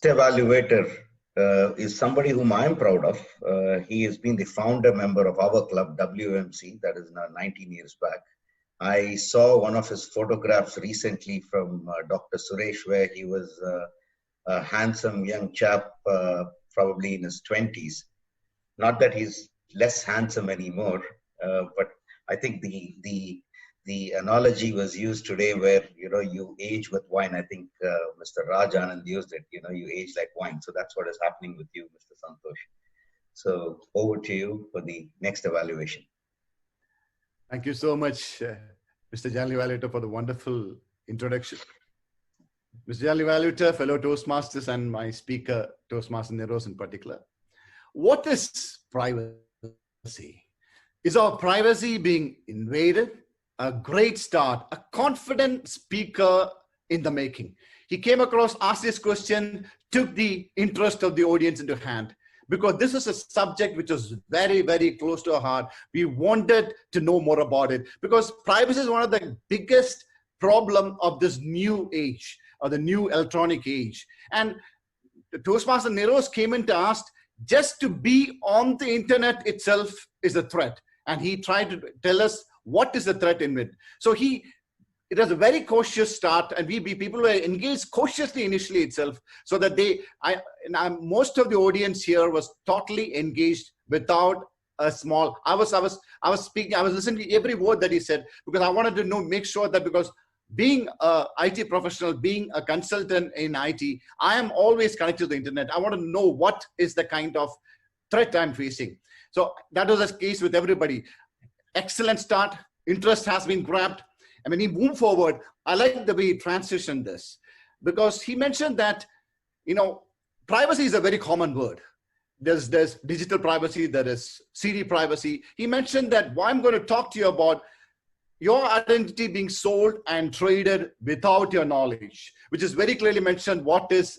evaluator is somebody whom I'm proud of. He has been the founder member of our club, WMC, that is now 19 years back. I saw one of his photographs recently from Dr. Suresh, where he was a handsome young chap, probably in his 20s. Not that he's less handsome anymore, but I think the analogy was used today where, you age with wine. I think Mr. Raj Anand used it, you age like wine. So that's what is happening with you, Mr. Santosh. So over to you for the next evaluation. Thank you so much, Mr. General Evaluator, for the wonderful introduction. Mr. General Evaluator, fellow Toastmasters, and my speaker, Toastmaster Niroz in particular. What is privacy? Is our privacy being invaded? A great start, a confident speaker in the making. He came across, asked this question, took the interest of the audience into hand, because this is a subject which was very, very close to our heart. We wanted to know more about it because privacy is one of the biggest problem of this new age, or the new electronic age. And Toastmaster Niroz came in to ask, just to be on the internet itself is a threat. And he tried to tell us what is the threat in it. So it was a very cautious start, and people were engaged cautiously initially itself, so that most of the audience here was totally engaged without a small. I was speaking, I was listening to every word that he said, because I wanted to make sure that, because being a IT professional, being a consultant in IT, I am always connected to the internet. I want to know what is the kind of threat I'm facing. So that was the case with everybody. Excellent start. Interest has been grabbed. And when he moved forward, I like the way he transitioned this, because he mentioned that, privacy is a very common word. There's digital privacy, there is CD privacy. He mentioned that I'm going to talk to you about your identity being sold and traded without your knowledge, which is very clearly mentioned what is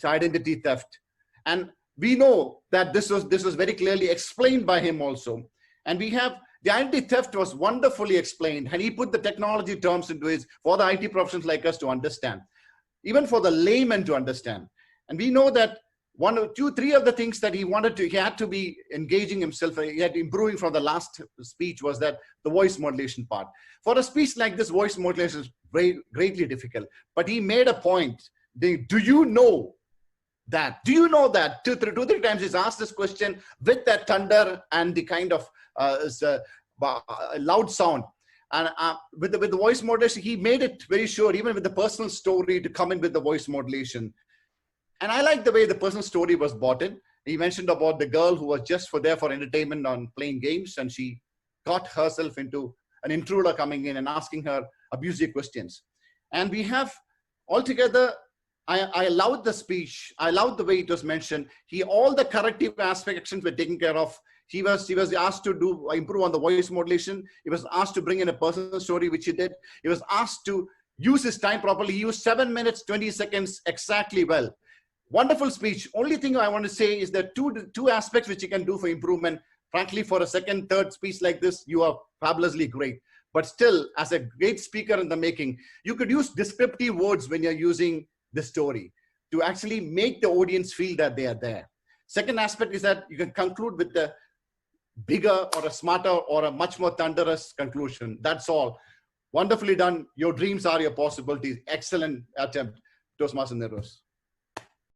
identity theft. And we know that this was very clearly explained by him also. And we have the identity theft was wonderfully explained, and he put the technology terms into it for the IT professionals like us to understand, even for the layman to understand. And we know that 1 or 2, 3 of the things that he had to be engaging himself, he had improving from the last speech, was that the voice modulation part. For a speech like this, voice modulation is greatly difficult. But he made a point. Do you know that? Do you know that? 2, 3 times he's asked this question with that thunder and the kind of loud sound. And with the voice modulation, he made it very sure, even with the personal story, to come in with the voice modulation. And I like the way the personal story was brought in. He mentioned about the girl who was just there for entertainment on playing games, and she got herself into an intruder coming in and asking her abusive questions. And we have altogether, I loved the speech. I loved the way it was mentioned. All the corrective aspects were taken care of. He was asked to improve on the voice modulation. He was asked to bring in a personal story, which he did. He was asked to use his time properly. He used 7 minutes, 20 seconds exactly well. Wonderful speech. Only thing I want to say is that two aspects which you can do for improvement. Frankly, for a second, third speech like this, you are fabulously great. But still, as a great speaker in the making, you could use descriptive words when you're using the story to actually make the audience feel that they are there. Second aspect is that you can conclude with a bigger or a smarter or a much more thunderous conclusion. That's all. Wonderfully done. Your dreams are your possibilities. Excellent attempt, Toastmaster Niroz.